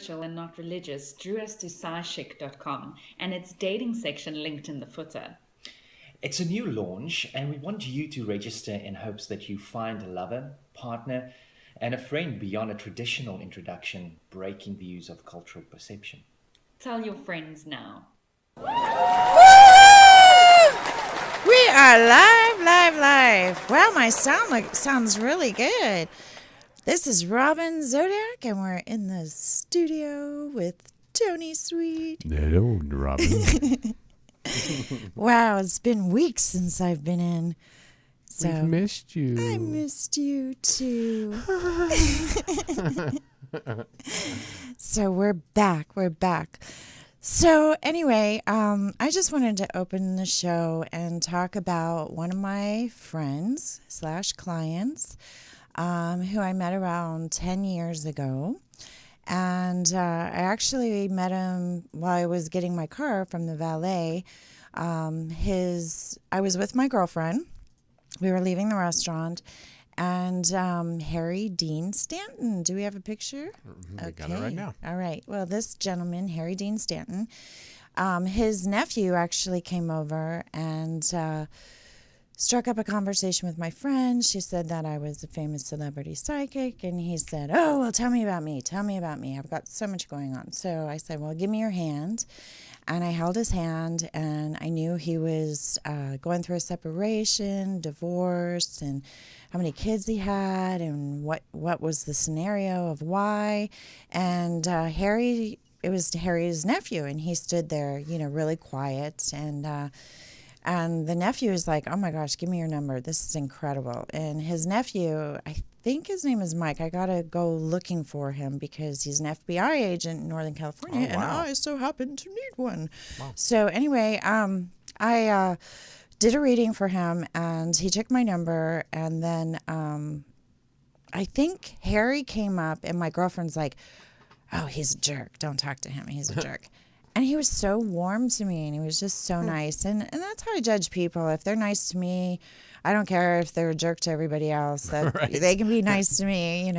spiritual and not religious drew us to psychic.com and its dating section linked in the footer. It's a new launch, and we want you to register in hopes that you find a lover, partner, and a friend beyond a traditional introduction, breaking views of cultural perception. Tell your friends now. We are live. Wow, my sound sounds really good. This is Robin Zodiac, and we're in the studio with Tony Sweet. Hello, Robin. Wow, it's been weeks since I've been in. So We've missed you. I missed you too. So we're back. So anyway, I just wanted to open the show and talk about one of my friends / clients who I met around 10 years ago. And I actually met him while I was getting my car from the valet. I was with my girlfriend. We were leaving the restaurant. And Harry Dean Stanton. Do we have a picture? We got it right now. All right. Well, this gentleman, Harry Dean Stanton, his nephew actually came over and struck up a conversation with my friend. She said that I was a famous celebrity psychic, and he said, "Oh, well, tell me about me. I've got so much going on." So I said, "Well, give me your hand." And I held his hand, and I knew he was going through a separation, divorce, and how many kids he had, and what was the scenario of why. And it was Harry's nephew, and he stood there, really quiet. And the nephew is like, "Oh my gosh, give me your number. This is incredible." And his nephew, I think his name is Mike. I got to go looking for him because he's an FBI agent in Northern California, and I so happen to need one. Wow. So anyway, I did a reading for him, and he took my number, and then I think Harry came up, and my girlfriend's like, "Oh, he's a jerk. Don't talk to him. He's a jerk." And he was so warm to me, and he was just so nice. And that's how I judge people. If they're nice to me, I don't care if they're a jerk to everybody else. Right. They can be nice to me,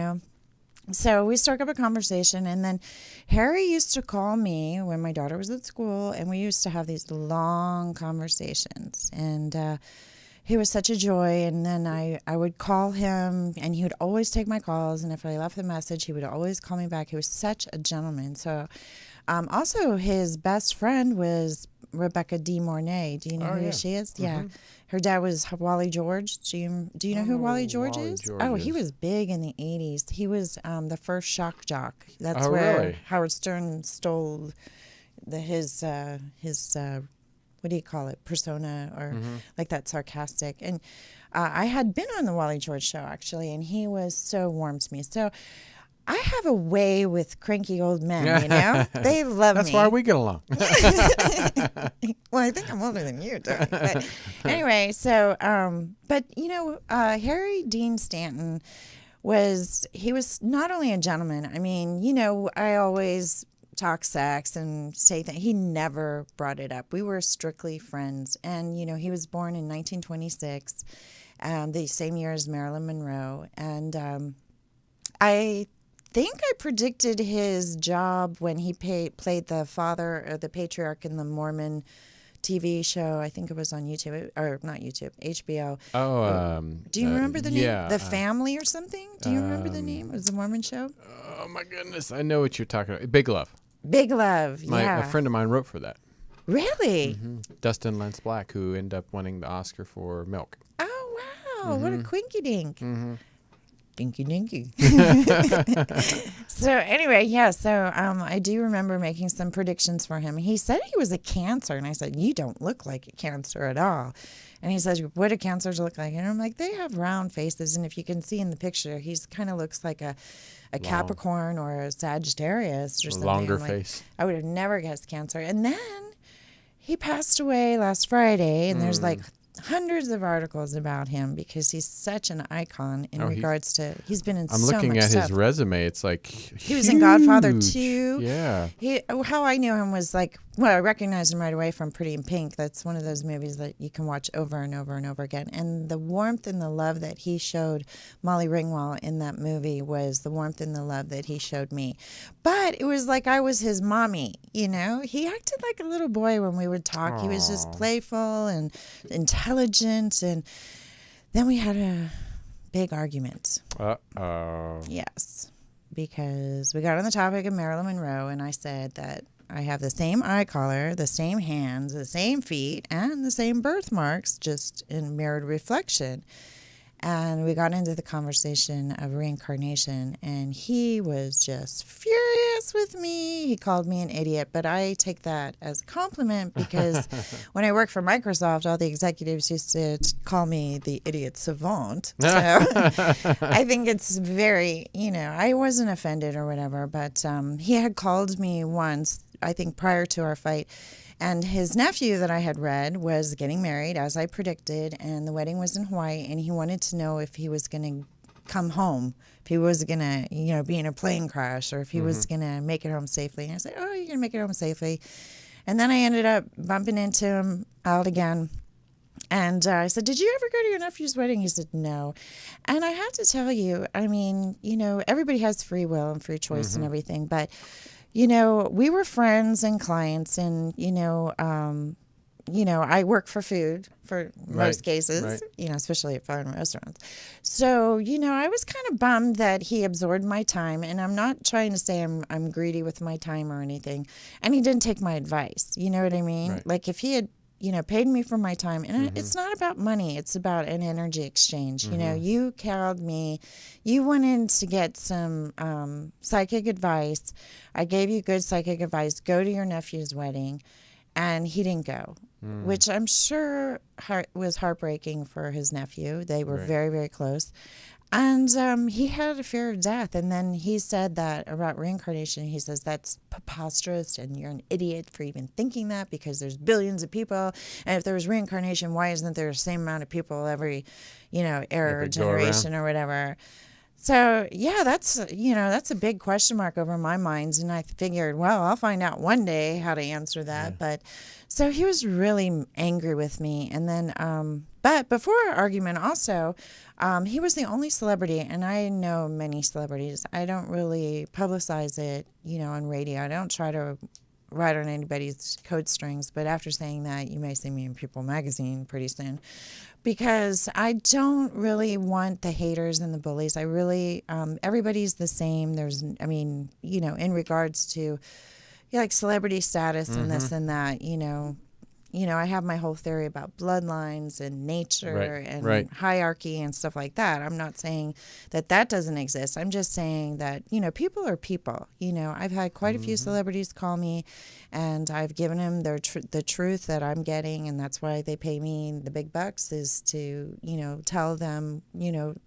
So we struck up a conversation, and then Harry used to call me when my daughter was at school, and we used to have these long conversations. And he was such a joy. And then I would call him, and he would always take my calls. And if I left a message, he would always call me back. He was such a gentleman. So also, his best friend was Rebecca De Mornay. Do you know who she is? Mm-hmm. Yeah. Her dad was Wally George. Do you know who Wally George is? He was big in the 80s. He was the first shock jock. That's where really? Howard Stern stole his what do you call it? Persona, or like that sarcastic. And I had been on the Wally George show, actually, and he was so warm to me. So I have a way with cranky old men, They love me. That's why we get along. Well, I think I'm older than you, Tony. But anyway, so, Harry Dean Stanton was not only a gentleman. I mean, I always talk sex and say that he never brought it up. We were strictly friends. And, he was born in 1926, the same year as Marilyn Monroe. And I think I predicted his job when he played the father or the patriarch in the Mormon TV show. I think it was on YouTube, or not YouTube, HBO. Do you remember the name? Yeah, The Family or something? Do you remember the name? It was a Mormon show. Oh my goodness, I know what you're talking about. Big Love. Big Love. A friend of mine wrote for that. Really? Mm-hmm. Dustin Lance Black, who ended up winning the Oscar for Milk. Oh wow! What a quinky dink. Mm-hmm. Dinky dinky. So anyway, I do remember making some predictions for him. He said he was a Cancer, and I said, "You don't look like a Cancer at all." And he says, "What do Cancers look like?" And I'm like, "They have round faces, and if you can see in the picture, he's kind of looks like a Capricorn or a Sagittarius or something." Longer face. I would have never guessed Cancer. And then he passed away last Friday, and there's like hundreds of articles about him because he's such an icon in regards to, he's been in I'm so looking much at stuff. his resume. It's like He was in Godfather 2. Yeah. How I knew him was like, well, I recognized him right away from Pretty in Pink. That's one of those movies that you can watch over and over and over again. And the warmth and the love that he showed Molly Ringwald in that movie was the warmth and the love that he showed me. But it was like I was his mommy, you know? He acted like a little boy when we would talk. Aww. He was just playful and intelligent. And then we had a big argument. Uh-oh. Yes, because we got on the topic of Marilyn Monroe, and I said that I have the same eye color, the same hands, the same feet, and the same birthmarks, just in mirrored reflection. And we got into the conversation of reincarnation, and he was just furious with me. He called me an idiot, but I take that as a compliment because when I worked for Microsoft, all the executives used to call me the idiot savant. So I think it's very, I wasn't offended or whatever, but he had called me once, I think prior to our fight. And his nephew that I had read was getting married, as I predicted, and the wedding was in Hawaii, and he wanted to know if he was going to come home, if he was going to, be in a plane crash, or if he was going to make it home safely. And I said, oh, you're going to make it home safely. And then I ended up bumping into him out again. And I said, did you ever go to your nephew's wedding? He said, no. And I have to tell you, I mean, everybody has free will and free choice and everything, but we were friends and clients, and, I work for food for most cases, especially at foreign restaurants. So, I was kind of bummed that he absorbed my time, and I'm not trying to say I'm greedy with my time or anything. And he didn't take my advice. You know what I mean? Right. Like if he had, paid me for my time, and it's not about money. It's about an energy exchange. You called me, you wanted to get some psychic advice. I gave you good psychic advice. Go to your nephew's wedding, and he didn't go, which I'm sure was heartbreaking for his nephew. They were very, very close. And he had a fear of death. And then he said that about reincarnation. He says, that's preposterous, and you're an idiot for even thinking that, because there's billions of people. And if there was reincarnation, why isn't there the same amount of people every, era or generation or whatever? So, yeah, that's a big question mark over my mind. And I figured, well, I'll find out one day how to answer that. Yeah. But so he was really angry with me. And then, but before our argument also, he was the only celebrity, and I know many celebrities. I don't really publicize it, on radio. I don't try to ride on anybody's coat strings. But after saying that, you may see me in People magazine pretty soon, because I don't really want the haters and the bullies. I really, everybody's the same. In regards to like celebrity status and this and that, I have my whole theory about bloodlines and nature and hierarchy and stuff like that. I'm not saying that doesn't exist. I'm just saying that, people are people. I've had quite a few celebrities call me, and I've given them the truth that I'm getting, and that's why they pay me the big bucks, is to, tell them,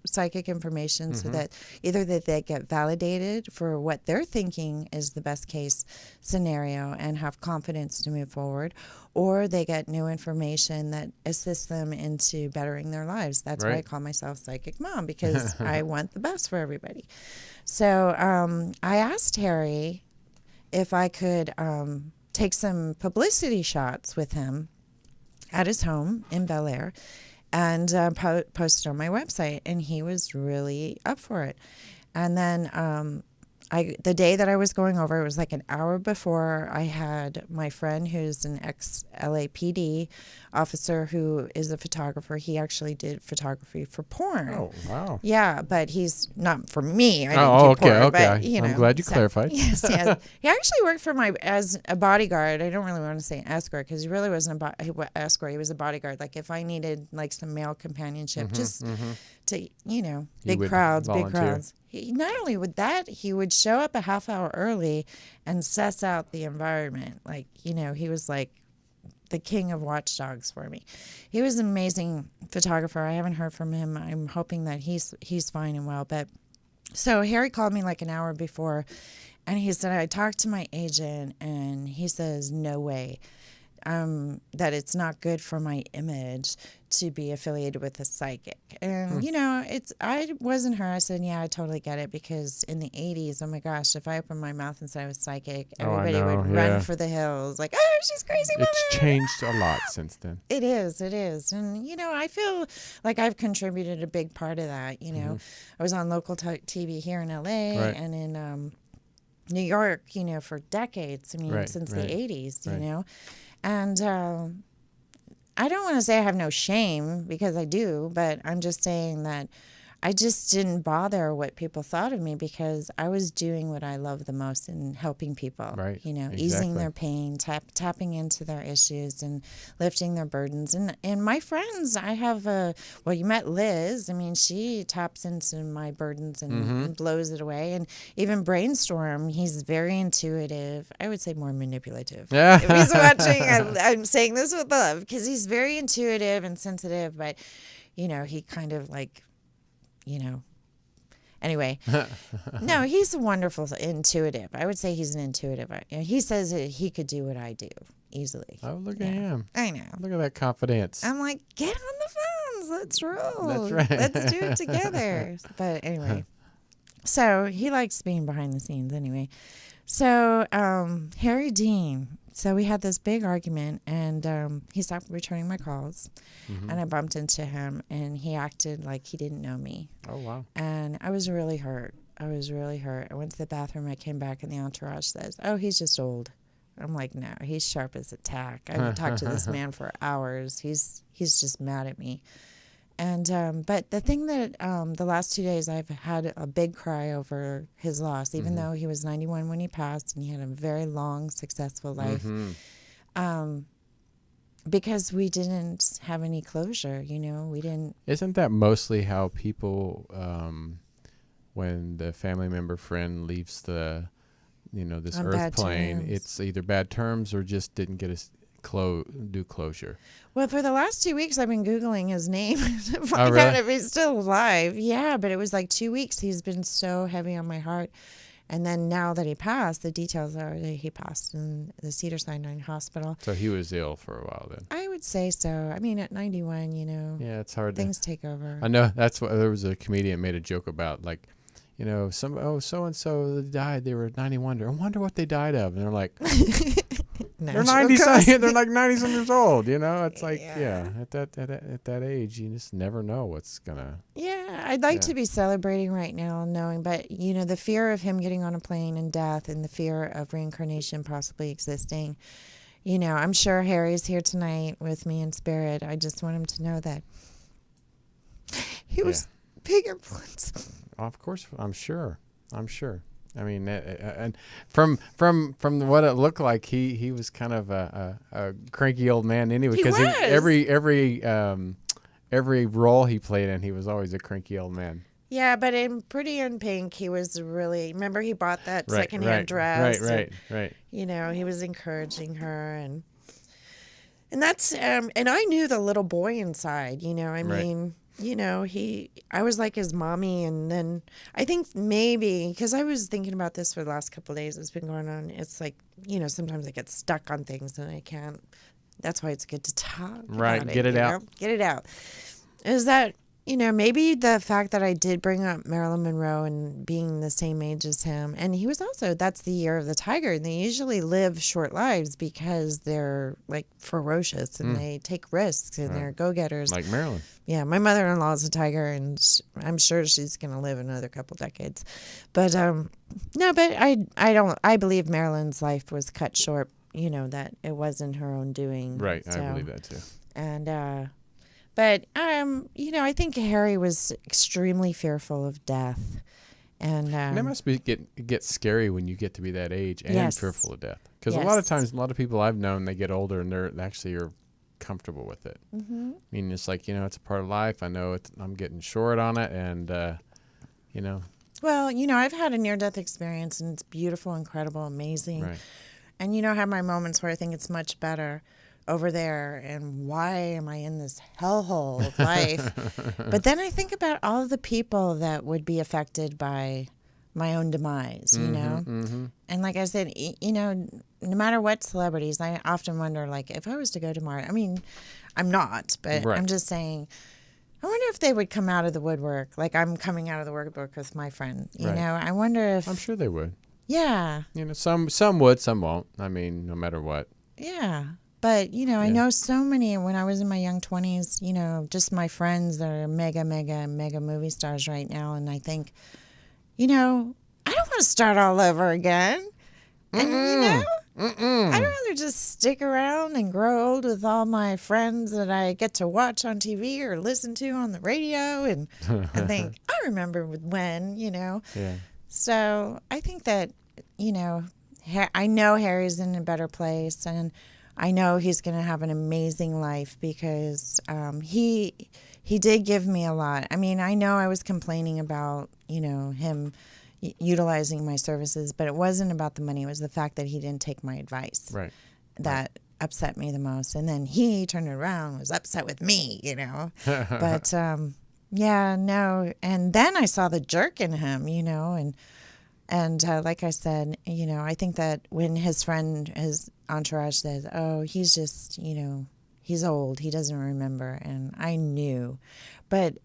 psychic information so that either that they get validated for what they're thinking is the best case scenario and have confidence to move forward, or they get new information that assists them into bettering their lives. That's why I call myself Psychic Mom, because I want the best for everybody. So I asked Harry if I could take some publicity shots with him at his home in Bel Air and post it on my website, and he was really up for it. And then the day that I was going over, it was like an hour before, I had my friend who's an ex-LAPD officer who is a photographer. He actually did photography for porn. Oh, wow. Yeah, but he's not for me. I didn't do porn, okay. But, I'm glad you clarified. Yes. He actually worked for as a bodyguard. I don't really want to say an escort, because he really wasn't an escort. He was a bodyguard. Like if I needed like some male companionship, just to, big crowds. Not only would that, he would show up a half hour early and suss out the environment. Like, he was like the king of watchdogs for me. He was an amazing photographer. I haven't heard from him. I'm hoping that he's fine and well. But so Harry called me like an hour before, and he said, I talked to my agent, and he says, no way. that it's not good for my image to be affiliated with a psychic. And, I wasn't her. I said, yeah, I totally get it, because in the 80s, oh my gosh, if I opened my mouth and said I was psychic, everybody would run for the hills like, oh, she's crazy woman. It's changed a lot since then. It is. And, I feel like I've contributed a big part of that. I was on local TV here in LA and in New York, for decades. I mean, since the 80s, And I don't want to say I have no shame, because I do, but I'm just saying that I just didn't bother what people thought of me, because I was doing what I love the most in helping people, easing their pain, tapping into their issues and lifting their burdens. And my friends, I have you met Liz. I mean, she taps into my burdens and blows it away. And even Brainstorm, he's very intuitive. I would say more manipulative. Yeah. If he's watching, I'm saying this with love, because he's very intuitive and sensitive, but, he kind of like, anyway, no, he's a wonderful intuitive. I would say he's an intuitive. He says that he could do what I do easily. Oh, look at him. I know. Look at that confidence. I'm like, get on the phones. Let's roll. That's right. Let's do it together. But anyway, so he likes being behind the scenes anyway. So Harry Dean. So we had this big argument, and he stopped returning my calls, and I bumped into him, and he acted like he didn't know me. Oh, wow. And I was really hurt. I went to the bathroom. I came back, and the entourage says, oh, he's just old. I'm like, no, he's sharp as a tack. I've talked to this man for hours. He's just mad at me. And but the thing that the last 2 days I've had a big cry over his loss, even though he was 91 when he passed, and he had a very long, successful life, because we didn't have any closure. We didn't. Isn't that mostly how people, when the family member friend leaves this earth plane, it's either bad terms or just didn't get us do closure? Well, for the last 2 weeks, I've been Googling his name to find out if he's still alive. Yeah, but it was like 2 weeks. He's been so heavy on my heart. And then now that he passed, the details are that he passed in the Cedars-Sinai Hospital. So he was ill for a while then. I would say so. I mean, at 91, Yeah, it's hard. Things take over. I know. That's what there was a comedian made a joke about, like, so-and-so died. They were 91. I wonder what they died of. And they're like... They're 90. They're like 90-some years old. It's like at that age, you just never know what's gonna. Yeah, I'd like to be celebrating right now, knowing, but the fear of him getting on a plane and death, and the fear of reincarnation possibly existing. I'm sure Harry's here tonight with me in spirit. I just want him to know that he was big influence. Of course, I'm sure. I mean, and from what it looked like, he was kind of a cranky old man anyway. Because every role he played in, he was always a cranky old man. Yeah, but in Pretty in Pink, he was really. Remember, he bought that secondhand dress. Right. He was encouraging her, and that's and I knew the little boy inside. I mean. I was like his mommy, and then I think maybe, because I was thinking about this for the last couple of days, it's been going on, it's like, sometimes I get stuck on things and I can't, that's why it's good to talk about get it out. Get it out. Is that, maybe the fact that I did bring up Marilyn Monroe and being the same age as him, and he was also, that's the year of the tiger, and they usually live short lives because they're like ferocious and they take risks and they're go-getters. Like Marilyn. Yeah, my mother-in-law is a tiger, and I'm sure she's going to live another couple decades. But no, but I believe Marilyn's life was cut short, that it wasn't her own doing. Right, so, I believe that too. And but I think Harry was extremely fearful of death, and it must be get scary when you get to be that age and fearful of death. Because a lot of times, a lot of people I've known, they get older and they're actually are comfortable with it. I mean, it's like, it's a part of life. I know I'm getting short on it, and Well, I've had a near-death experience, and it's beautiful, incredible, amazing. Right. And I have my moments where I think it's much better over there, and why am I in this hellhole of life? But then I think about all of the people that would be affected by my own demise, you know? And like I said, you know, no matter what celebrities, I often wonder, like, if I was to go tomorrow, I mean, I'm not, but I'm just saying, I wonder if they would come out of the woodwork, like I'm coming out of the woodwork with my friend, you know? I wonder if... I'm sure they would. Yeah. You know, some would, some won't. I mean, no matter what. Yeah. But, you know, I know so many, when I was in my young 20s, you know, just my friends that are mega movie stars right now. And I think, you know, I don't want to start all over again. And, you know, I'd rather just stick around and grow old with all my friends that I get to watch on TV or listen to on the radio and think, I remember when, you know. Yeah. So I think that, you know, I know Harry's in a better place, and I know he's going to have an amazing life because he did give me a lot. I mean, I know I was complaining about, you know, him utilizing my services, but it wasn't about the money. It was the fact that he didn't take my advice. Right. That upset me the most. And then he turned it around and was upset with me, you know. But, yeah, no. And then I saw the jerk in him, you know, and like I said, you know, I think that when his friend, his entourage said, oh, he's just, you know, he's old, he doesn't remember. And I knew. But,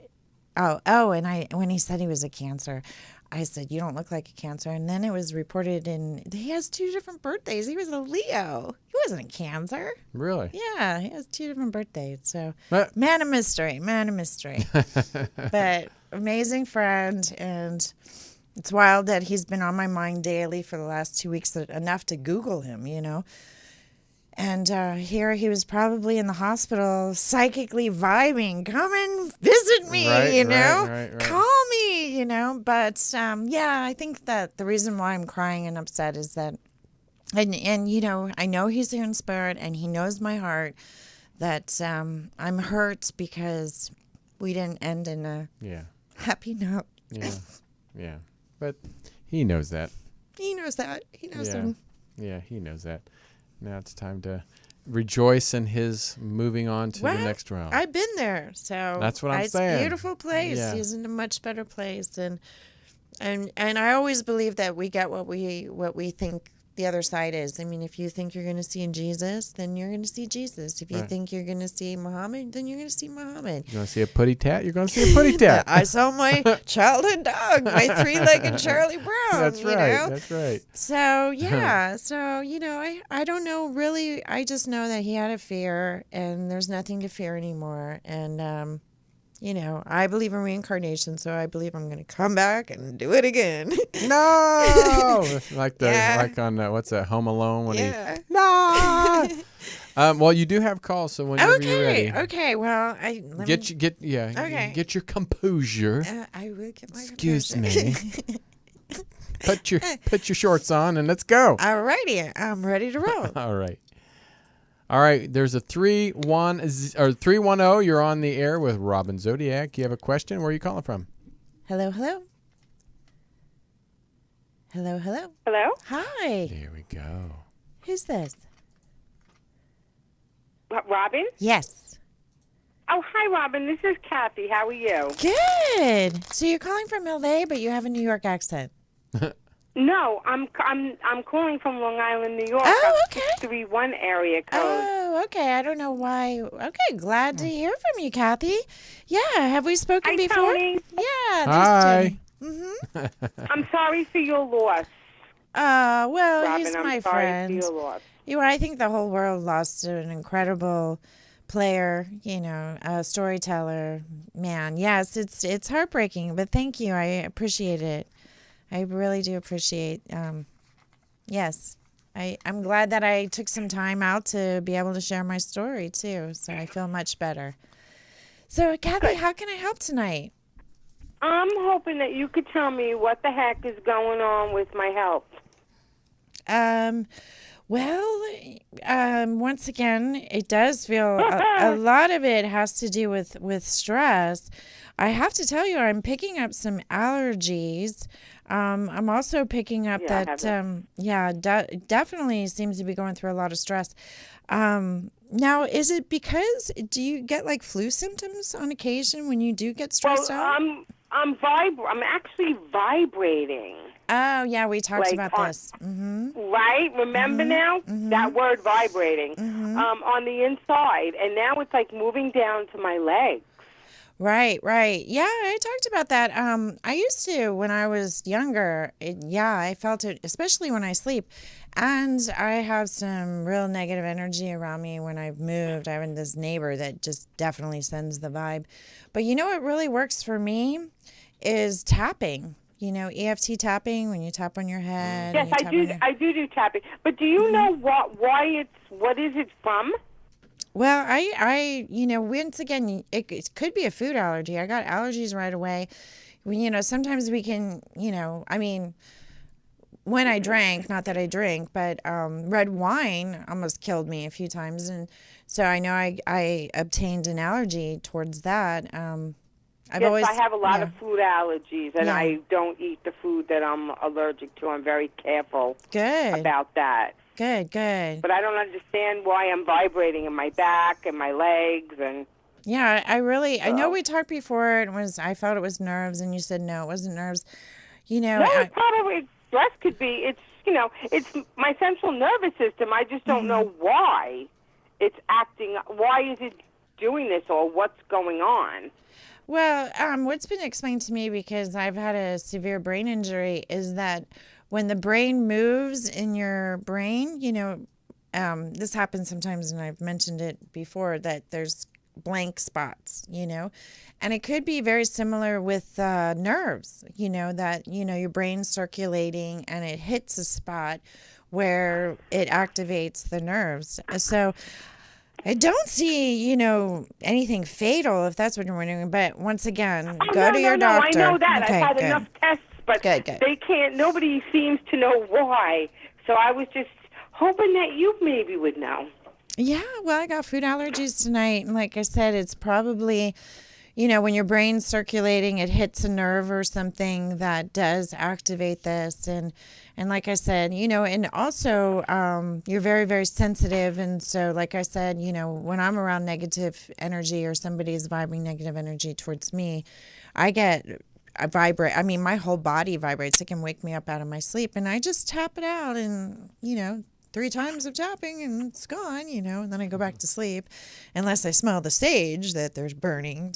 and when he said he was a Cancer, I said, you don't look like a Cancer. And then it was reported he has 2 different birthdays. He was a Leo. He wasn't a Cancer. Really? Yeah, he has 2 different birthdays. So, man of mystery. But amazing friend, and it's wild that he's been on my mind daily for the last 2 weeks, enough to Google him, you know. And here he was probably in the hospital psychically vibing, come and visit me, you know, right. Call me, you know. But, yeah, I think that the reason why I'm crying and upset is that, and you know, I know he's here in spirit and he knows my heart, that I'm hurt because we didn't end in a happy note. Yeah. But he knows that. He knows that. He knows that. Yeah, he knows that. Now it's time to rejoice in his moving on to the next round. I've been there, so that's what I'm saying. It's a beautiful place. Yeah. He's in a much better place, and I always believe that we get what we think the other side is. I mean, if you think you're going to see Jesus, then you're going to see Jesus. If you think you're going to see Muhammad, then you're going to see Muhammad. You want to see a putty tat? You're going to see a putty tat. I saw my childhood dog, my 3-legged Charlie Brown. That's right. You know? That's right. So, yeah. So, you know, I don't know really. I just know that he had a fear, and there's nothing to fear anymore. And, you know, I believe in reincarnation, so I believe I'm going to come back and do it again. No! like on, what's that, Home Alone? When no! Well, you do have calls, so whenever you're ready. Okay, well, get your composure. I will get my Excuse me. Put your shorts on and let's go. All righty, I'm ready to roll. All right, there's a 310. You're on the air with Robin Zodiac. You have a question? Where are you calling from? Hello. Hello. Hi. There we go. Who's this? Robin? Yes. Oh, hi, Robin. This is Cathy. How are you? Good. So you're calling from LA, but you have a New York accent. No, I'm calling from Long Island, New York. Oh, okay. 631 area code. Oh, okay. I don't know why. Okay, glad to hear from you, Cathy. Yeah, have we spoken before? Tony. Yeah. Hi. I'm sorry for your loss. Well, Robin, he's my I'm friend. Sorry for your loss. I think the whole world lost an incredible player, you know, a storyteller. Man, yes, it's heartbreaking, but thank you. I appreciate it. I really do appreciate, yes. I'm glad that I took some time out to be able to share my story, too, so I feel much better. So, Cathy, how can I help tonight? I'm hoping that you could tell me what the heck is going on with my health. Once again, it does feel, a lot of it has to do with stress. I have to tell you, I'm picking up some allergies. I'm also picking up definitely seems to be going through a lot of stress. Now, is it because, do you get like flu symptoms on occasion when you do get stressed out? I'm actually vibrating. Oh, yeah, we talked like about this. Mm-hmm. Right? Remember now? That word vibrating on the inside. And now it's like moving down to my legs. Right, right. Yeah, I talked about that. I used to when I was younger. I felt it, especially when I sleep. And I have some real negative energy around me when I've moved. I have this neighbor that just definitely sends the vibe. But you know what really works for me is tapping. You know, EFT tapping, when you tap on your head. Yes, I do tapping. But do you know what is it from? Well, I once again, it could be a food allergy. I got allergies right away. Sometimes we can, when I drank, not that I drink, but red wine almost killed me a few times. And so I know I obtained an allergy towards that. I have a lot of food allergies, and I don't eat the food that I'm allergic to. I'm very careful about that. Good. But I don't understand why I'm vibrating in my back and my legs and. Yeah, I know we talked before. I felt it was nerves, and you said no, it wasn't nerves. No, it's probably stress. Could be. It's my central nervous system. I just don't know why it's acting. Why is it doing this, or what's going on? Well, what's been explained to me, because I've had a severe brain injury, is that when the brain moves in your brain, this happens sometimes, and I've mentioned it before, that there's blank spots, and it could be very similar with nerves, that, your brain's circulating and it hits a spot where it activates the nerves. So I don't see, anything fatal, if that's what you're wondering. But once again, go to your doctor. I know that. Okay, I've had enough tests, but they can't. Nobody seems to know why. So I was just hoping that you maybe would know. Yeah, well, I got food allergies tonight. And like I said, it's probably, when your brain's circulating, it hits a nerve or something that does activate this. And like I said, and also you're very, very sensitive. And so, like I said, when I'm around negative energy or somebody's vibrating negative energy towards me, I vibrate. I mean, my whole body vibrates. It can wake me up out of my sleep. And I just tap it out and, 3 times of tapping and it's gone, and then I go back to sleep, unless I smell the sage that there's burning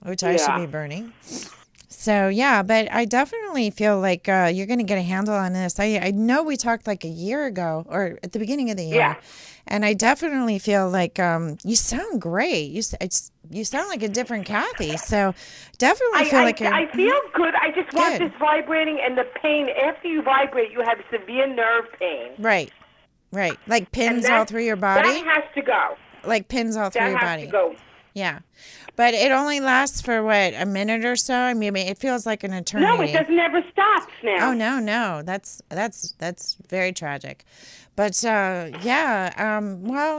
which I should be burning. So, yeah, but I definitely feel like you're going to get a handle on this. I know we talked like a year ago, or at the beginning of the year. Yeah. And I definitely feel like you sound great. You sound like a different Kathy. So definitely feel I feel good. I just want this vibrating, and the pain. After you vibrate, you have severe nerve pain. Right. Like pins all through your body? That has to go. Like pins all through your body. That has to go. Yeah. But it only lasts for, a minute or so? I mean, it feels like an eternity. No, it doesn't ever stops now. Oh, no. That's very tragic. But, well,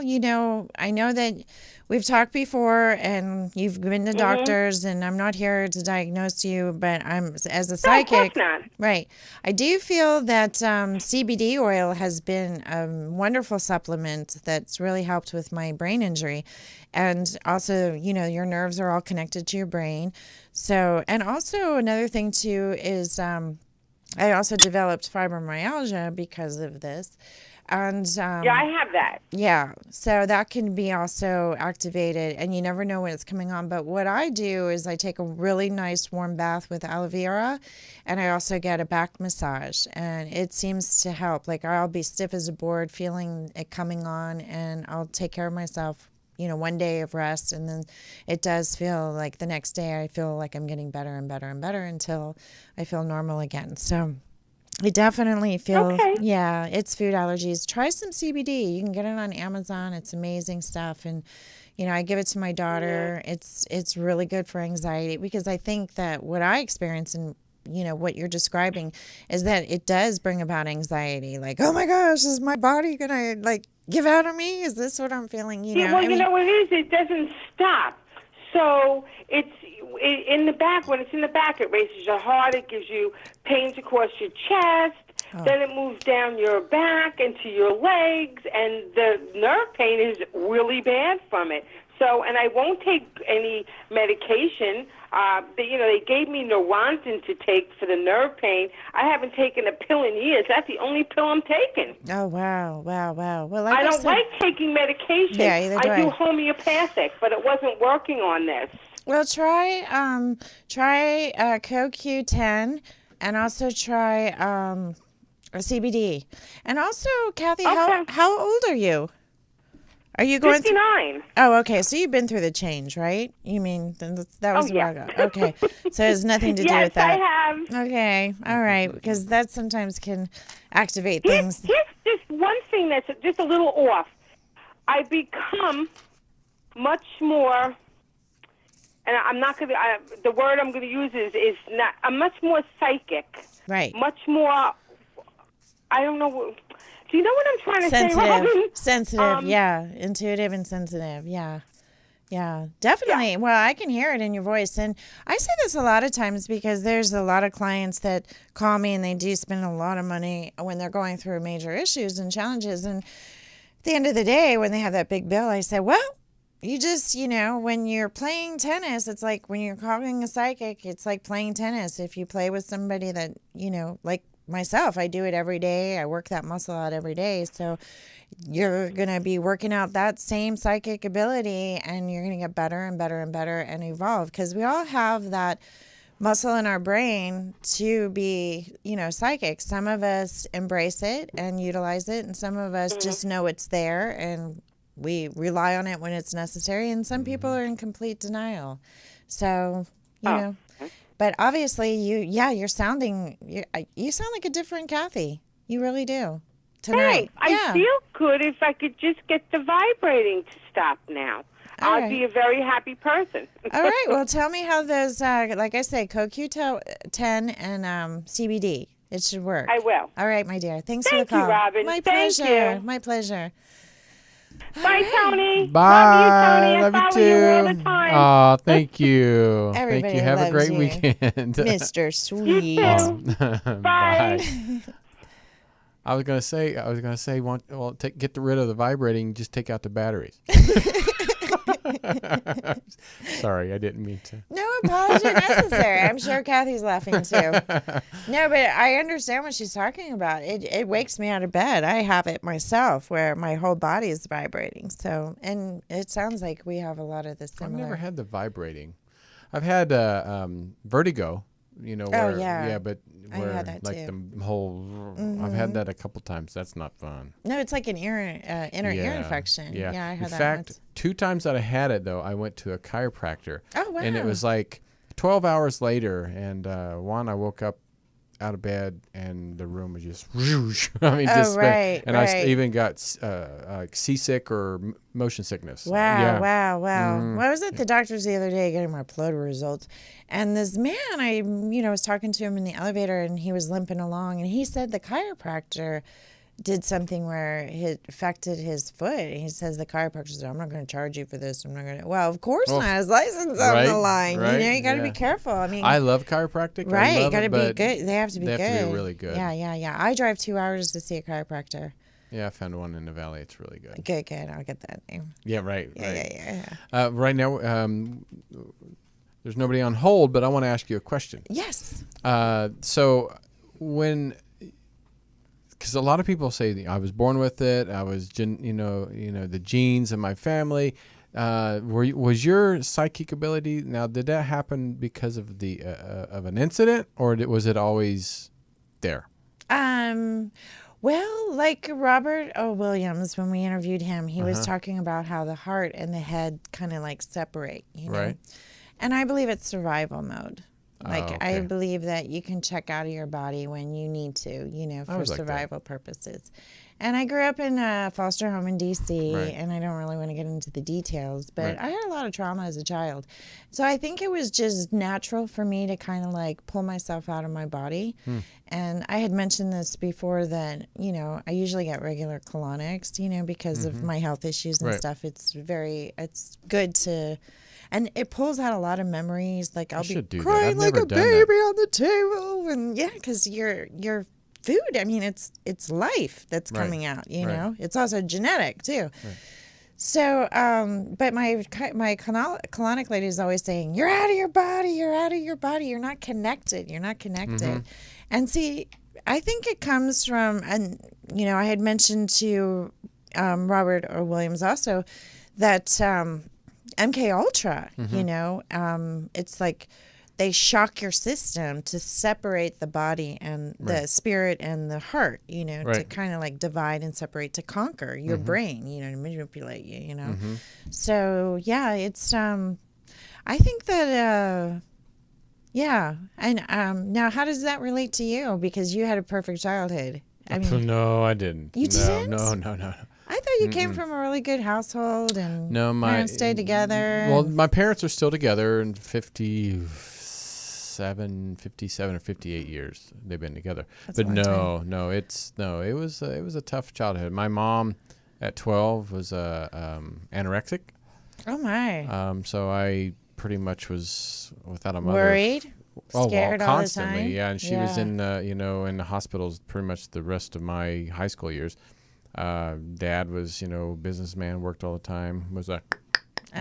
I know that we've talked before, and you've been to doctors, and I'm not here to diagnose you, but I'm, as a psychic. No, of course not. Right. I do feel that CBD oil has been a wonderful supplement that's really helped with my brain injury. And also, your nerves are all connected to your brain. So, and also another thing too is I also developed fibromyalgia because of this. And I have that. Yeah, so that can be also activated, and you never know when it's coming on. But what I do is I take a really nice warm bath with aloe vera, and I also get a back massage, and it seems to help. Like, I'll be stiff as a board, feeling it coming on, and I'll take care of myself. 1 day of rest, and then it does feel like the next day I feel like I'm getting better and better and better until I feel normal again. So I definitely feel, it's food allergies. Try some CBD. You can get it on Amazon. It's amazing stuff. And, I give it to my daughter. It's really good for anxiety, because I think that what I experience and what you're describing is that it does bring about anxiety. Like, oh my gosh, is my body going to give out on me? Is this what I'm feeling? Yeah, well, what it is, it doesn't stop. So it's in the back. When it's in the back, it races your heart. It gives you pains across your chest. Oh. Then it moves down your back into your legs, and the nerve pain is really bad from it. So, and I won't take any medication. They gave me Neurontin to take for the nerve pain. I haven't taken a pill in years. That's the only pill I'm taking. Oh, wow. Well, like I don't like taking medication. Yeah, either do I do homeopathic, but it wasn't working on this. Well, try CoQ10 and also try a CBD. And also, Cathy, how old are you? Are you going 59. Oh, okay. So you've been through the change, right? You mean that was a while ago. Okay. So it has nothing to do with that. Yes, I have. Okay. All right. Because that sometimes can activate things. Here's just one thing that's just a little off. I become much more, and I'm not going to, the word I'm going to use is not, I'm much more psychic. Right. Much more, I don't know. Do you know what I'm trying to say, Robin? Sensitive, yeah. Intuitive and sensitive, yeah. Yeah, definitely. Yeah. Well, I can hear it in your voice. And I say this a lot of times because there's a lot of clients that call me and they do spend a lot of money when they're going through major issues and challenges. And at the end of the day, when they have that big bill, I say, well, you just, when you're playing tennis, it's like when you're calling a psychic, it's like playing tennis. If you play with somebody that, like myself, I do it every day. I work that muscle out every day. So you're going to be working out that same psychic ability and you're going to get better and better and better and evolve because we all have that muscle in our brain to be, psychic. Some of us embrace it and utilize it, and some of us just know it's there and we rely on it when it's necessary, and some people are in complete denial. So, you know. But obviously, you sound like a different Cathy. You really do. Tonight. Hey, I feel good if I could just get the vibrating to stop now. I'd be a very happy person. All right. Well, tell me how those, like I say, CoQ10 and CBD. It should work. I will. All right, my dear. Thanks for the call. Thank you, Robin. My Thank pleasure. you. My pleasure. Bye, Tony. Bye. Love you, Tony. Love I follow you you all too. the time. Oh, thank you. Everybody thank you. Have a loves great you. weekend. Mr. Sweet. You too. Bye. I was gonna say, get rid of the vibrating. Just take out the batteries. Sorry, I didn't mean to. No apology necessary. I'm sure Cathy's laughing too. No, but I understand what she's talking about. It wakes me out of bed. I have it myself where my whole body is vibrating. So, and it sounds like we have a lot of the similar. I've never had the vibrating. I've had vertigo. But where I had that like too. the whole, I've had that a couple times. That's not fun. No, it's like an inner ear infection. Yeah, I had that. In fact, 2 times that I had it though, I went to a chiropractor. Oh wow! And it was like 12 hours later, and I woke up out of bed and the room was just whoosh. I mean, I even got seasick or motion sickness. Wow. Well, I was at the doctor's the other day getting my blood results, and this man, I was talking to him in the elevator, and he was limping along, and he said the chiropractor did something where it affected his foot. And he says the chiropractor said, "I'm not going to charge you for this. I'm not going to." Well, of course not. His license on the line. Right, you got to be careful. I mean, I love chiropractic. Right, got to be good. They have to be good. They have to be really good. Yeah. I drive 2 hours to see a chiropractor. Yeah, I found one in the valley. It's really good. Good. I'll get that name. Yeah, right. Yeah. Right now, there's nobody on hold, but I want to ask you a question. Yes. So when, because a lot of people say I was born with it, I was, the genes in my family. Was your psychic ability, now did that happen because of the of an incident, or was it always there? Well, like Robert O. Williams, when we interviewed him, he was talking about how the heart and the head kind of like separate, Right. And I believe it's survival mode. Like, okay. I believe that you can check out of your body when you need to, for survival purposes. And I grew up in a foster home in D.C., and I don't really want to get into the details, but I had a lot of trauma as a child. So I think it was just natural for me to kind of like pull myself out of my body. And I had mentioned this before that, I usually get regular colonics, because of my health issues and stuff. It's good to... And it pulls out a lot of memories. Like I'll be crying like a baby on the table, and because your food. I mean, it's life that's coming out. You know, it's also genetic too. So, but my colonic lady is always saying, "You're out of your body. You're out of your body. You're not connected. You're not connected." And see, I think it comes from, and I had mentioned to Robert or Williams also that MK Ultra. It's like they shock your system to separate the body and the spirit and the heart, to kind of like divide and separate, to conquer your brain, to manipulate you, So, yeah, it's, I think that, And now how does that relate to you? Because you had a perfect childhood. I mean, no, I didn't. You didn't? No. I thought you came from a really good household and parents stayed together. Well, my parents are still together in 57 or 58 years they've been together. That's a long time. It was a tough childhood. My mom at 12 was anorexic. Oh my. So I pretty much was without a mother. Worried? Scared all constantly, the time? yeah. And she was in in the hospitals pretty much the rest of my high school years. Dad was, businessman, worked all the time, was a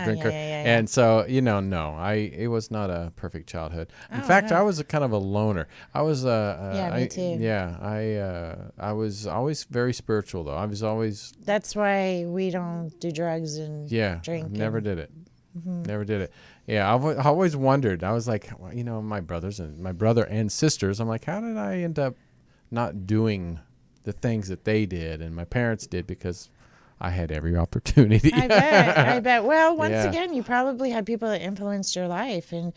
drinker. And so, it was not a perfect childhood. In fact, I was a kind of a loner. I was me too. I was always very spiritual though. I was always. That's why we don't do drugs and drink. Never did it. Never did it. Yeah, I always wondered. I was like, my brother and sisters, I'm like, how did I end up not doing the things that they did and my parents did, because I had every opportunity. I bet. Well, once again, you probably had people that influenced your life. And,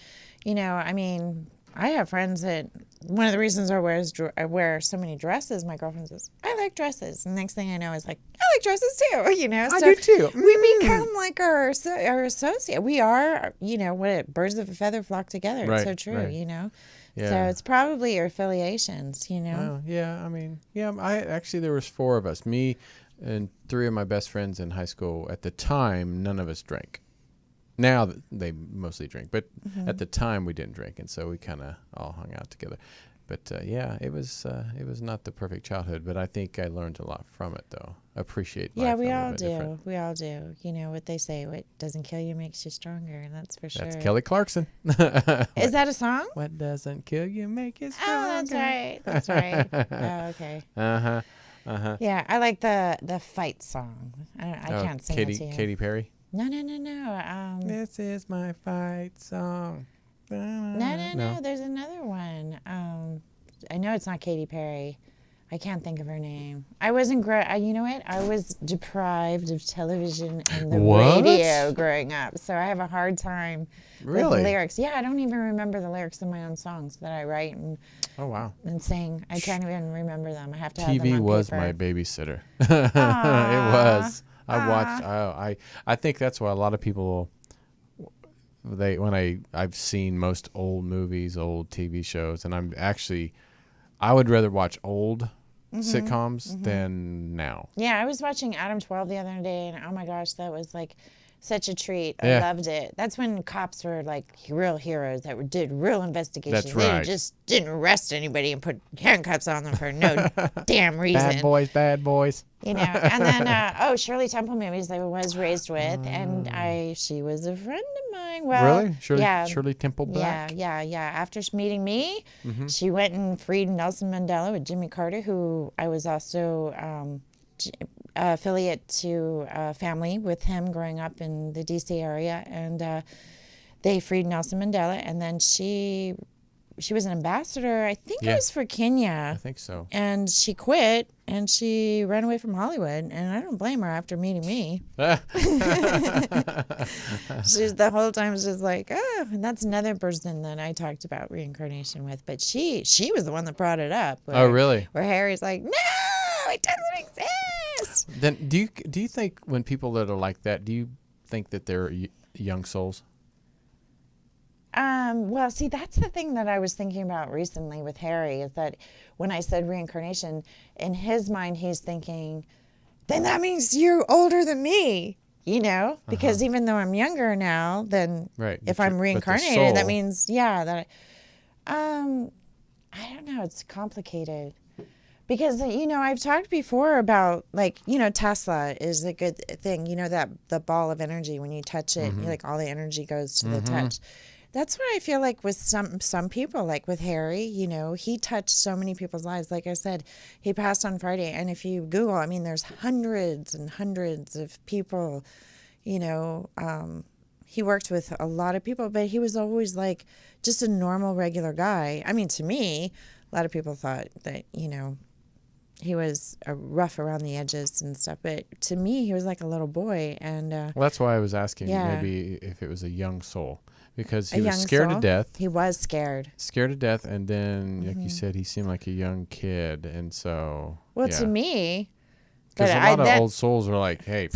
I have friends that one of the reasons I wear so many dresses, my girlfriend says, I like dresses. And the next thing I know is like, I like dresses too, I do too. We become like our associate. We are, birds of a feather flock together. It's so true, Yeah. So it's probably your affiliations, Well, there was 4 of us, me and 3 of my best friends in high school. At the time, none of us drank. Now they mostly drink, but at the time we didn't drink, and so we kind of all hung out together. But it was not the perfect childhood, but I think I learned a lot from it, though. Appreciate life. Yeah, we all do. We all do. You know what they say: what doesn't kill you makes you stronger, and that's for sure. That's Kelly Clarkson. Is that a song? What doesn't kill you make you stronger. Oh, that's right. That's right. Oh, okay. Yeah, I like the fight song. I can't sing it to you. Katy Perry. No. This is my fight song. No. There's another one. I know it's not Katy Perry. I can't think of her name. I wasn't you know what? I was deprived of television and the radio growing up, so I have a hard time with lyrics. Yeah, I don't even remember the lyrics of my own songs that I write and sing. I can't even remember them. I have to have them on TV was paper. my babysitter. It was. I watched. I think that's why a lot of people. I've seen most old movies, old TV shows, and I would rather watch old sitcoms than now. Yeah, I was watching Adam 12 the other day, and oh my gosh, that was like such a treat. I loved it. That's when cops were like real heroes that did real investigations. That's right. They just didn't arrest anybody and put handcuffs on them for no damn reason. Bad boys. And then Shirley Temple movies I was raised with, and she was a friend of mine. Well, really? Shirley Temple Black? Yeah. After meeting me, she went and freed Nelson Mandela with Jimmy Carter, who I was also affiliate to a family with him growing up in the D.C. area, and they freed Nelson Mandela, and then she was an ambassador, I think it was for Kenya. I think so. And she quit, and she ran away from Hollywood, and I don't blame her after meeting me. She's the whole time she's like, and that's another person that I talked about reincarnation with, but she was the one that brought it up. Oh, really? Where Harry's like, no, it doesn't exist. Then do you think when people that are like that, do you think that they're young souls? Well, see, that's the thing that I was thinking about recently with Harry, is that when I said reincarnation, in his mind, he's thinking, then that means you're older than me, because even though I'm younger now, then if I'm reincarnated, that means, that I don't know, it's complicated. Because, I've talked before about, like, Tesla is a good thing. That the ball of energy, when you touch it, like all the energy goes to the touch. That's what I feel like with some people, like with Harry, he touched so many people's lives. Like I said, he passed on Friday. And if you Google, I mean, there's hundreds and hundreds of people, he worked with a lot of people, but he was always like just a normal, regular guy. I mean, to me, a lot of people thought that, he was rough around the edges and stuff, but to me, he was like a little boy. And well, that's why I was asking maybe if it was a young soul, because he was scared to death. He was scared to death, and then, like you said, he seemed like a young kid, and so. Well, to me, because a lot of old souls are like, "Hey,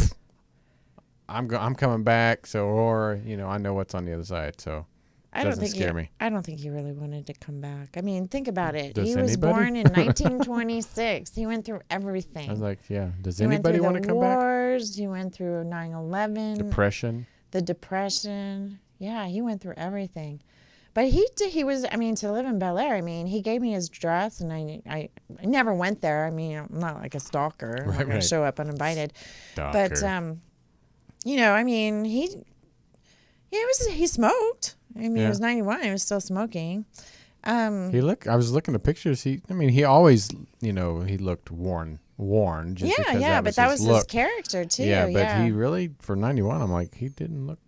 I'm coming back," so I know what's on the other side, so. Doesn't scare me. I don't think he really wanted to come back. I mean, think about it. Does he was anybody? born in 1926. He went through everything. I was like, yeah. Does anybody want to come back? Wars. He went through 9/11. Depression. The Depression. Yeah, he went through everything. But he was, I mean, to live in Bel Air, I mean, he gave me his address, and I never went there. I mean, I'm not like a stalker. I'm not going to show up uninvited. Stalker. But, I mean, he smoked. I mean, he was 91. He was still smoking. I was looking at pictures. He always, he looked worn. Just but that was his character too. Yeah, but he really, for 91, I'm like, he didn't look.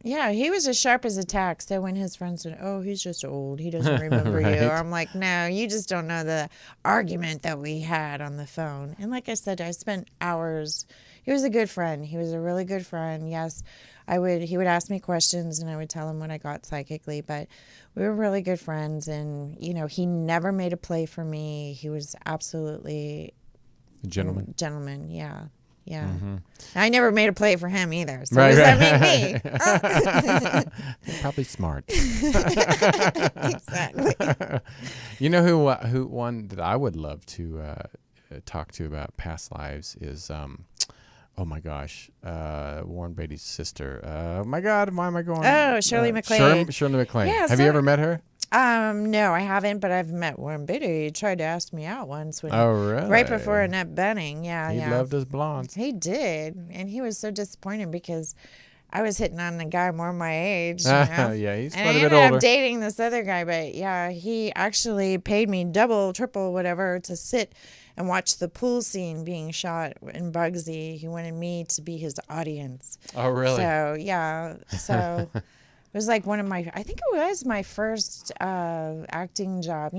Yeah, he was as sharp as a tack. So when his friends said, "Oh, he's just old. He doesn't remember you," I'm like, "No, you just don't know the argument that we had on the phone." And like I said, I spent hours. He was a good friend. He was a really good friend. Yes. He would ask me questions, and I would tell him what I got psychically, but we were really good friends. And, he never made a play for me. He was absolutely a gentleman. Yeah. Mm-hmm. I never made a play for him either. So what does that make me? Probably smart. Exactly. Who one that I would love to talk to about past lives is oh my gosh, Warren Beatty's sister. Oh my God, why am I going? Oh, Shirley MacLaine. Shirley MacLaine. Yeah, Have you ever met her? No, I haven't, but I've met Warren Beatty. He tried to ask me out once. Really? Right before Annette Bening. Yeah, he loved his blondes. He did, and he was so disappointed because I was hitting on a guy more my age. Yeah, he's quite a bit older. And I ended up dating this other guy, but yeah, he actually paid me double, triple, whatever to sit and watch the pool scene being shot in Bugsy. He wanted me to be his audience. Oh, really? So, yeah. So it was like I think it was my first acting job,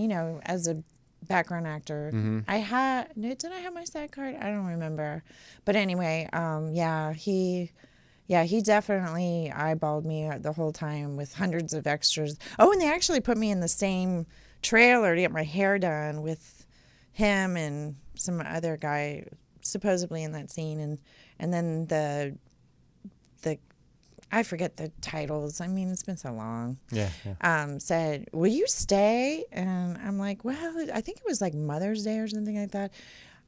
as a background actor. Mm-hmm. Did I have my SAG card? I don't remember. But anyway, he definitely eyeballed me the whole time with hundreds of extras. Oh, and they actually put me in the same trailer to get my hair done with him and some other guy supposedly in that scene, and then the I forget the titles. I mean, it's been so long. Yeah. Said, "Will you stay?" And I'm like, "Well, I think it was like Mother's Day or something like that."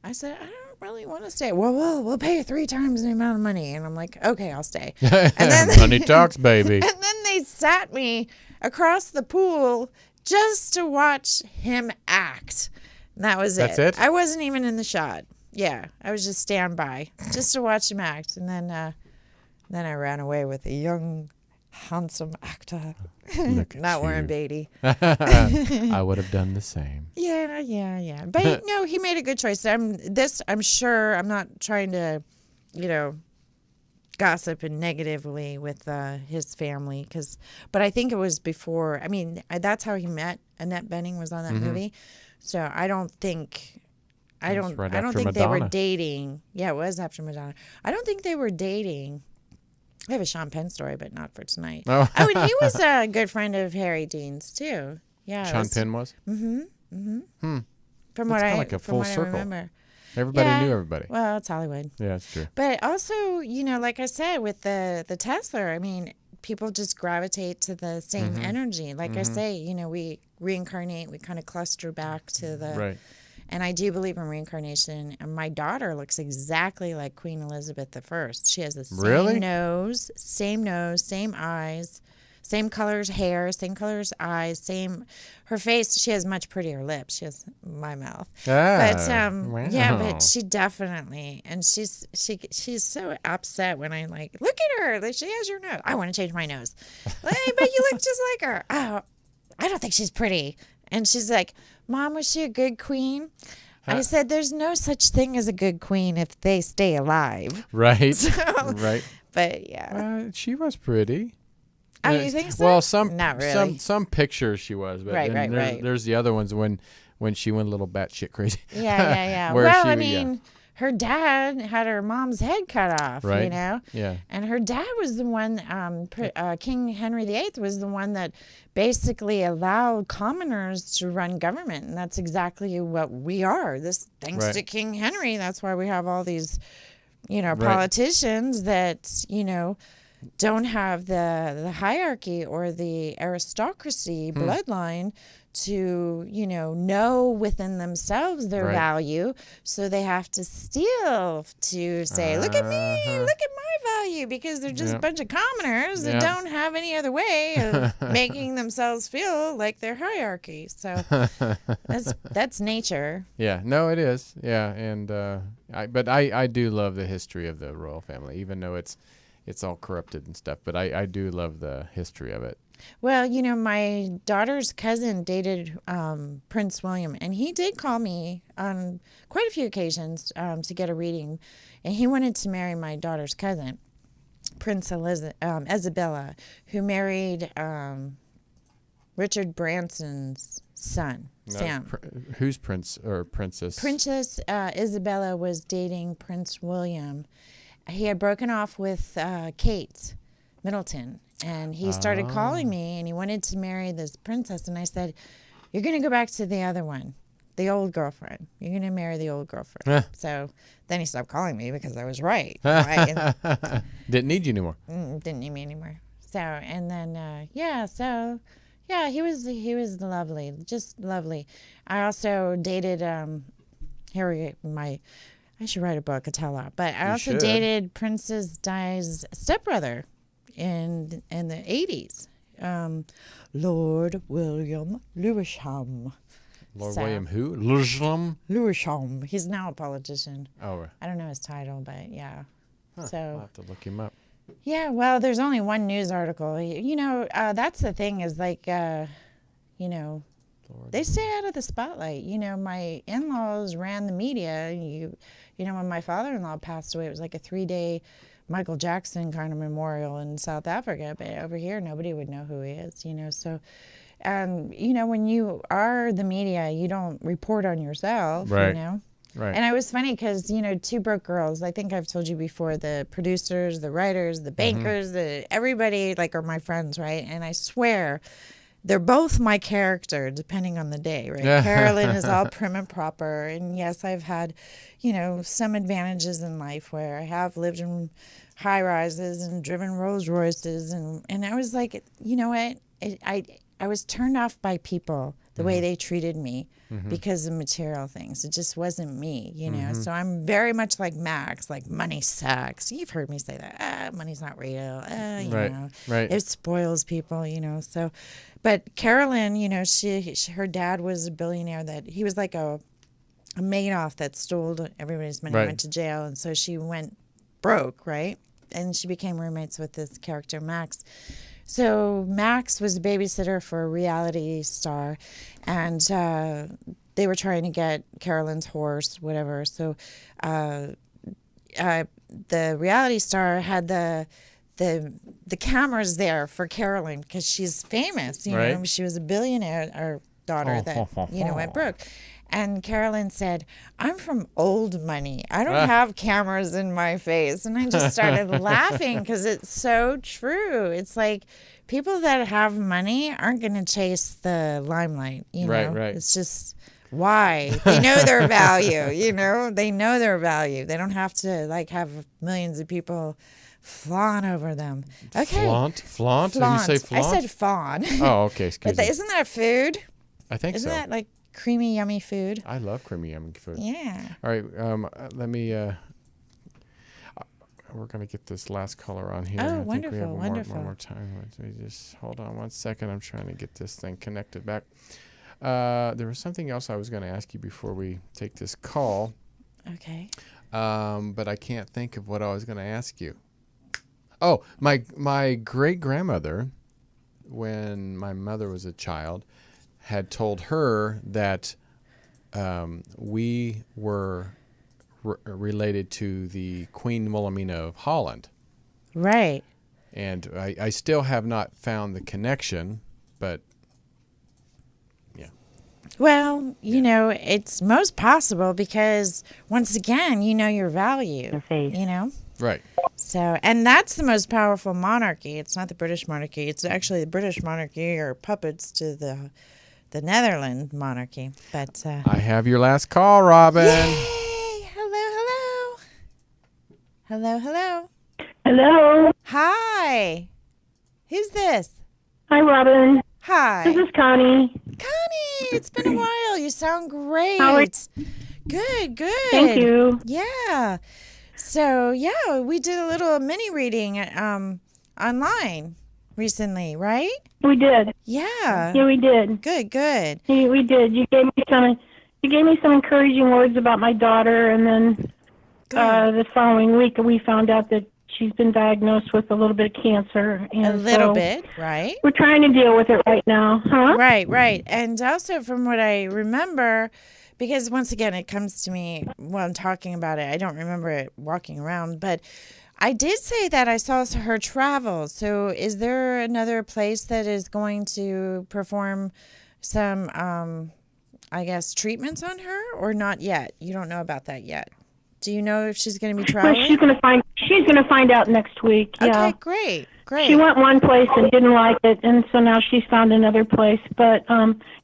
I said, "I don't really want to stay." Well, we'll pay you 3 times the amount of money. And I'm like, "Okay, I'll stay." And then money talks, baby. And then they sat me across the pool just to watch him act. And that was That's it? I wasn't even in the shot. Yeah, I was just standby just to watch him act. And then I ran away with a young, handsome actor. Not Warren Beatty. I would have done the same. Yeah. But no, he made a good choice. I'm sure I'm not trying to, gossip and negatively with his family, but I think it was before. I mean, that's how he met. Annette Bening was on that movie. So I don't think they were dating. Yeah, it was after Madonna. I don't think they were dating. I have a Sean Penn story, but not for tonight. And he was a good friend of Harry Dean's too. Yeah, Sean Penn was. From That's what I like a full circle. remember. Everybody knew everybody. Well, it's Hollywood. Yeah, it's true. But also, like I said, with the Tesla, I mean, people just gravitate to the same energy. Like I say, we reincarnate, we kind of cluster back to the... Right. And I do believe in reincarnation. And my daughter looks exactly like Queen Elizabeth I. She has the same nose, same eyes, Same colors hair, same colors eyes, same her face. She has much prettier lips. She has my mouth. But wow. yeah, but she definitely, and she's so upset when I like look at her. Like, she has your nose. I want to change my nose. Like, but you look just like her. Oh, I don't think she's pretty. And she's like, Mom, was she a good queen? I said, there's no such thing as a good queen if they stay alive. Right. So, right. But yeah. She was pretty. Oh, you think so? Well, not really. Some pictures she was, but right. There's the other ones when she went a little batshit crazy. Yeah. Where well, she, I mean, her dad had her mom's head cut off, right. you know? Yeah. And her dad was the one, King Henry VIII was the one that basically allowed commoners to run government. And that's exactly what we are. Thanks right. to King Henry. That's why we have all these, right. politicians that, don't have the hierarchy or the aristocracy bloodline to, know within themselves their right. value. So they have to steal to say, look at me, look at my value, because they're just a bunch of commoners that don't have any other way of making themselves feel like their hierarchy. So that's nature. Yeah, no, it is. Yeah, and I do love the history of the royal family, even though it's all corrupted and stuff. But I do love the history of it. Well, my daughter's cousin dated Prince William, and he did call me on quite a few occasions to get a reading, and he wanted to marry my daughter's cousin, Prince Isabella, who married Richard Branson's son, Sam. Who's prince or princess? Princess Isabella was dating Prince William. He had broken off with Kate Middleton, and he started calling me, and he wanted to marry this princess. And I said, you're going to go back to the other one, the old girlfriend. You're going to marry the old girlfriend. So then he stopped calling me because I was right. Didn't need you anymore. Didn't need me anymore. So, and then, he was lovely, just lovely. I also dated I should write a book, I tell a lot. But I also dated Princess Di's stepbrother in the 80s, Lord William Lewisham. William who? Lewisham? Lewisham. He's now a politician. Oh, right. I don't know his title, but yeah. So I'll have to look him up. Yeah, well, there's only one news article. That's the thing is like, they stay out of the spotlight. My in-laws ran the media. When my father-in-law passed away, it was like a 3-day Michael Jackson kind of memorial in South Africa. But over here, nobody would know who he is, So, when you are the media, you don't report on yourself, Right. Right. And it was funny because, Two Broke Girls, I think I've told you before, the producers, the writers, the bankers, everybody are my friends, right? And I swear they're both my character depending on the day, right? Carolyn is all prim and proper. And yes, I've had, some advantages in life where I have lived in high rises and driven Rolls Royces. And I was like, you know what? I was turned off by people, the way they treated me because of material things. It just wasn't me, So I'm very much like Max, like money sucks. You've heard me say that. Money's not real. Right. It spoils people, So, but Carolyn, her dad was a billionaire that he was like a Madoff that stole everybody's money, went to jail. And so she went broke, right? And she became roommates with this character, Max. So Max was a babysitter for a reality star, and they were trying to get Carolyn's horse, whatever. So the reality star had the cameras there for Carolyn because she's famous. She was a billionaire, our daughter that went broke. And Carolyn said, I'm from old money. I don't have cameras in my face. And I just started laughing because it's so true. It's like people that have money aren't going to chase the limelight, Right. It's just why? They know their value, They know their value. They don't have to, have millions of people fawn over them. Okay. Flaunt? Flaunt. Did you say flaunt? I said fawn. Oh, okay. Excuse me. Isn't that food? I think Isn't so. that like creamy, yummy food? I love creamy, yummy food. Yeah. All right. Let me. we're going to get this last caller on here. Oh, I think we have wonderful. one more time. Let me just hold on 1 second. I'm trying to get this thing connected back. There was something else I was going to ask you before we take this call. Okay. But I can't think of what I was going to ask you. Oh, my great-grandmother, when my mother was a child, had told her that we were related to the Queen Wilhelmina of Holland. Right. And I still have not found the connection, but yeah. Well, you know, it's most possible because, once again, you know your value, you know? Right. So, and that's the most powerful monarchy. It's not the British monarchy. It's actually the British monarchy are puppets to the Netherlands monarchy. But I have your last call, Robin. Yay! Hello. Hello. Hi. Who's this? Hi, Robin. Hi. This is Connie. Connie, it's been a while. You sound great. How are you? Good. Thank you. Yeah. So, yeah, we did a little mini reading online recently, right? We did. Yeah. Yeah, we did. Good. Yeah, we did. You gave me some encouraging words about my daughter, and then the following week we found out that she's been diagnosed with a little bit of cancer. And a little bit, right? We're trying to deal with it right now, huh? Right. And also from what I remember, because once again, it comes to me while I'm talking about it. I don't remember it walking around, but I did say that I saw her travel. So is there another place that is going to perform some, I guess, treatments on her, or not yet? You don't know about that yet. Do you know if she's going to be traveling? Well, she's going to find out next week. Yeah. Okay, great. She went one place and didn't like it, and so now she's found another place. But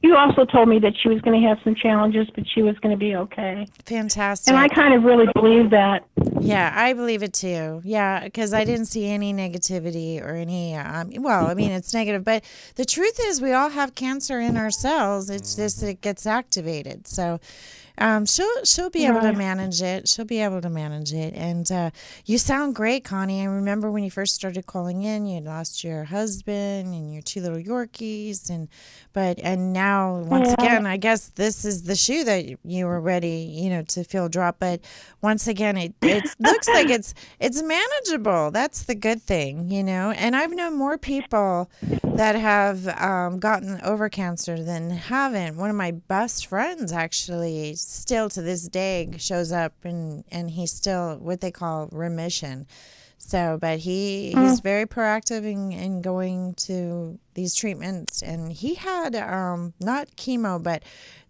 you also told me that she was going to have some challenges, but she was going to be okay. Fantastic. And I kind of really believe that. Yeah, I believe it too. Yeah, because I didn't see any negativity or any, well, I mean, it's negative, but the truth is we all have cancer in our cells. It's just it gets activated. So she'll be able to manage it. She'll be able to manage it. And you sound great, Connie. I remember when you first started calling in, you had lost your husband and your 2 little Yorkies, and now once again, I guess this is the shoe that you were ready, to feel drop. But once again, it looks like it's manageable. That's the good thing, And I've known more people that have gotten over cancer than haven't. One of my best friends actually still to this day shows up and he's still what they call remission. So, but he's very proactive in going to these treatments, and he had not chemo, but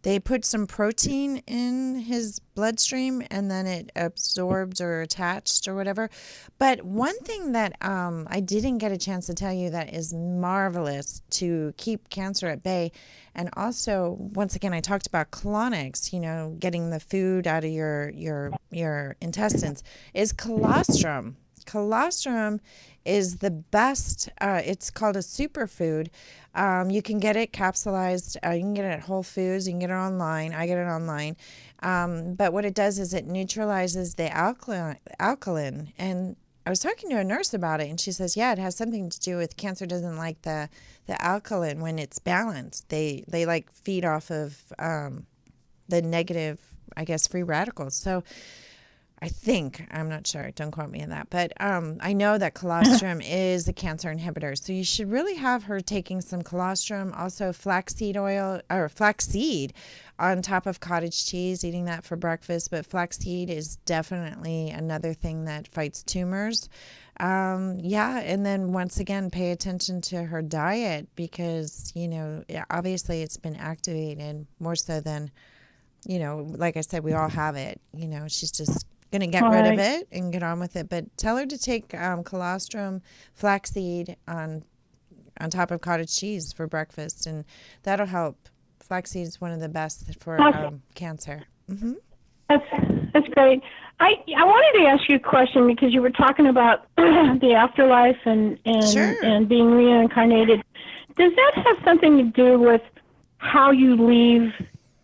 they put some protein in his bloodstream and then it absorbed or attached or whatever. But one thing that I didn't get a chance to tell you that is marvelous to keep cancer at bay, and also, once again, I talked about colonics, getting the food out of your intestines, is colostrum. Colostrum is the best. It's called a superfood. You can get it capsulized. You can get it at Whole Foods. You can get it online. I get it online. But what it does is it neutralizes the alkaline. And I was talking to a nurse about it, and she says, yeah, it has something to do with cancer doesn't like the alkaline when it's balanced. They like feed off of the negative, I guess, free radicals. So I think, I'm not sure, don't quote me on that, but I know that colostrum is a cancer inhibitor. So you should really have her taking some colostrum, also flaxseed oil, or flaxseed on top of cottage cheese, eating that for breakfast. But flaxseed is definitely another thing that fights tumors. And then once again, pay attention to her diet because, obviously it's been activated more so than, like I said, we all have it. She's just going to get rid of it and get on with it. But tell her to take colostrum, flaxseed on top of cottage cheese for breakfast, and that'll help. Flaxseed is one of the best for cancer. Mm-hmm. That's great. I wanted to ask you a question because you were talking about the afterlife and being reincarnated. Does that have something to do with how you leave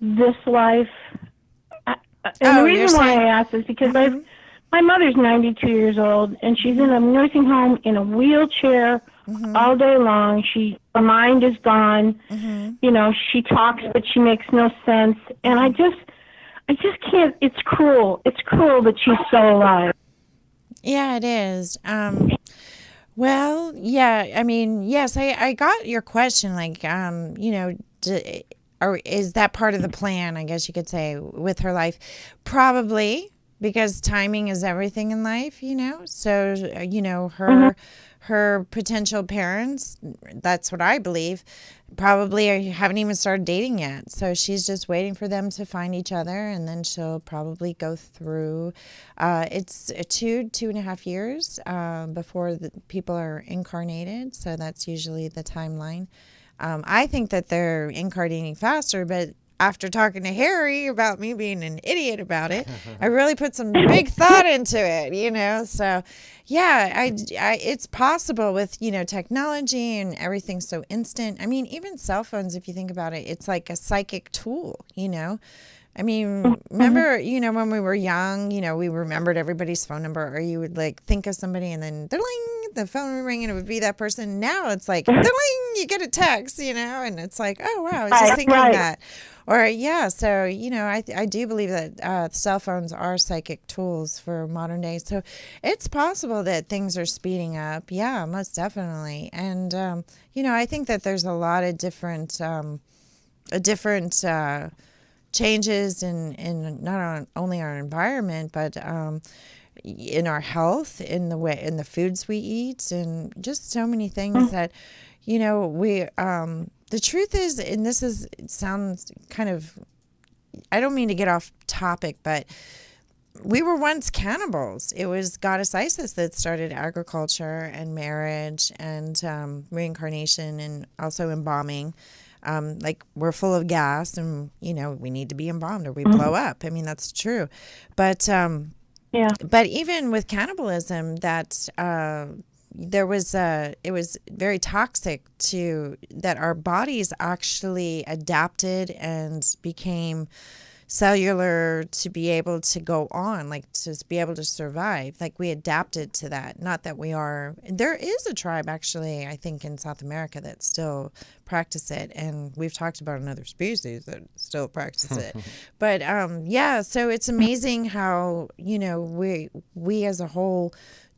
this life? And the reason why I ask is because my mother's 92 years old, and she's in a nursing home in a wheelchair all day long. Her mind is gone. You know, she talks, but she makes no sense. And I just can't. It's cruel. It's cruel that she's still alive. Yeah, it is. Well, yeah, I mean, yes, I got your question. Like, you know, or is that part of the plan, I guess you could say, with her life? Probably, because timing is everything in life, you know? So, you know, her potential parents, that's what I believe, probably haven't even started dating yet. So she's just waiting for them to find each other, and then she'll probably go through, it's 2.5 years before the people are incarnated. So that's usually the timeline. I think that they're incarnating faster, but after talking to Harry about me being an idiot about it, I really put some big thought into it, you know? So, yeah, it's possible with, you know, technology and everything so instant. I mean, even cell phones, if you think about it, it's like a psychic tool, you know? I mean, remember, you know, when we were young, you know, we remembered everybody's phone number, or you would like think of somebody and then the phone would ring and it would be that person. Now it's like, you get a text, you know, and it's like, oh, wow, I was just thinking that. Or, yeah, so, you know, I do believe that cell phones are psychic tools for modern day. So it's possible that things are speeding up. Yeah, most definitely. And, you know, I think that there's a lot of different changes in not only our environment, but in our health, in the foods we eat, and just so many things that, you know, we the truth is, and it sounds kind of, I don't mean to get off topic, but we were once cannibals. It was goddess Isis that started agriculture and marriage and reincarnation, and also embalming. Like, we're full of gas, and, you know, we need to be embalmed or we blow up. I mean, that's true. But but even with cannibalism, that it was very toxic that our bodies actually adapted and became cellular to be able to go on, like to be able to survive. Like, we adapted to that. Not that there is a tribe actually, I think, in South America that still practice it. And we've talked about another species that still practice it. But yeah, so it's amazing how, you know, we as a whole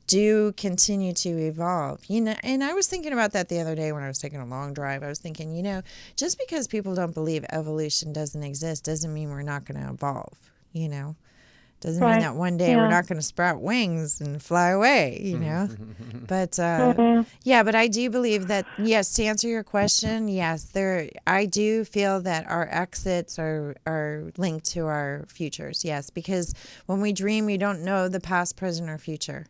do continue to evolve, you know. And I was thinking about that the other day when I was taking a long drive. I was thinking, you know, just because people don't believe evolution doesn't exist doesn't mean we're not going to evolve, you know. Doesn't mean that one day we're not going to sprout wings and fly away, you know. But yeah, but I do believe that, yes, to answer your question, yes, I do feel that our exits are linked to our futures, yes, because when we dream, we don't know the past, present, or future.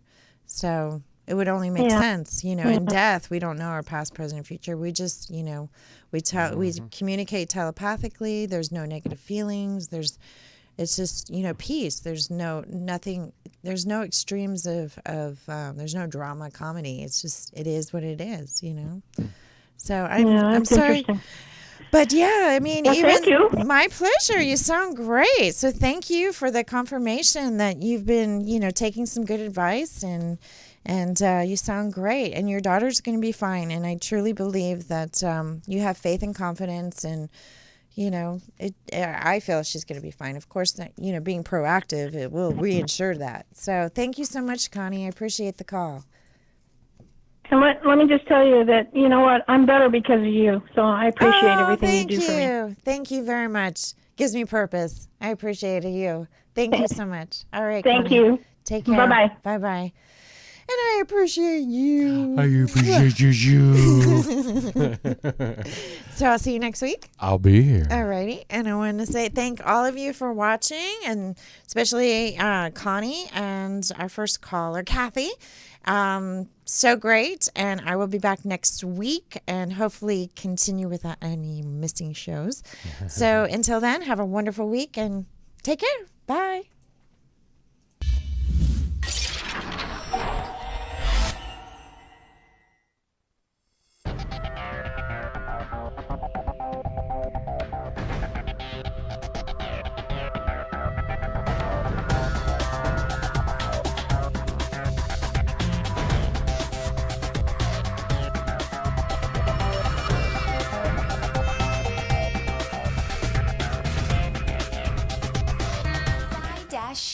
So it would only make sense, you know. In death, we don't know our past, present, and future. We just, you know, we communicate telepathically. There's no negative feelings. It's just, you know, peace. There's nothing. There's no extremes of there's no drama, comedy. It's just, it is what it is, you know. So I'm sorry. But yeah, I mean, thank you. My pleasure. You sound great. So thank you for the confirmation that you've been, you know, taking some good advice, and you sound great. And your daughter's going to be fine. And I truly believe that you have faith and confidence, and, you know, I feel she's going to be fine. Of course, you know, being proactive, it will reinsure that. So thank you so much, Connie. I appreciate the call. And let me just tell you that, you know what, I'm better because of you. So I appreciate everything you do for me. Thank you very much. Gives me purpose. I appreciate you. Thank you so much. All right, Thank Connie. you. Take care. Bye-bye. Bye-bye. And I appreciate you. I appreciate you. So I'll see you next week. I'll be here. All righty. And I want to say thank all of you for watching, and especially Connie and our first caller, Cathy. So great. And I will be back next week and hopefully continue without any missing shows. So until then, have a wonderful week and take care. Bye.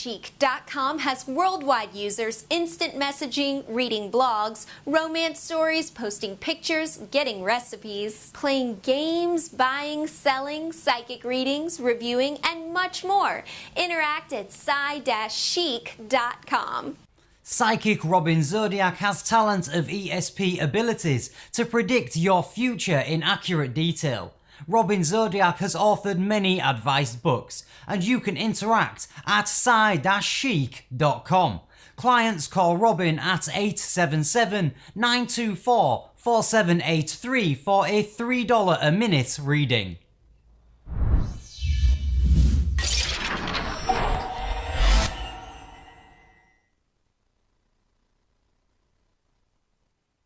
psy-chic.com has worldwide users instant messaging, reading blogs, romance stories, posting pictures, getting recipes, playing games, buying, selling, psychic readings, reviewing, and much more. Interact at psy-chic.com. Psychic Robin Zodiac has talent of ESP abilities to predict your future in accurate detail. Robin Zodiac has authored many advised books, and you can interact at psy-chic.com. Clients call Robin at 877-924-4783 for a $3 a minute reading.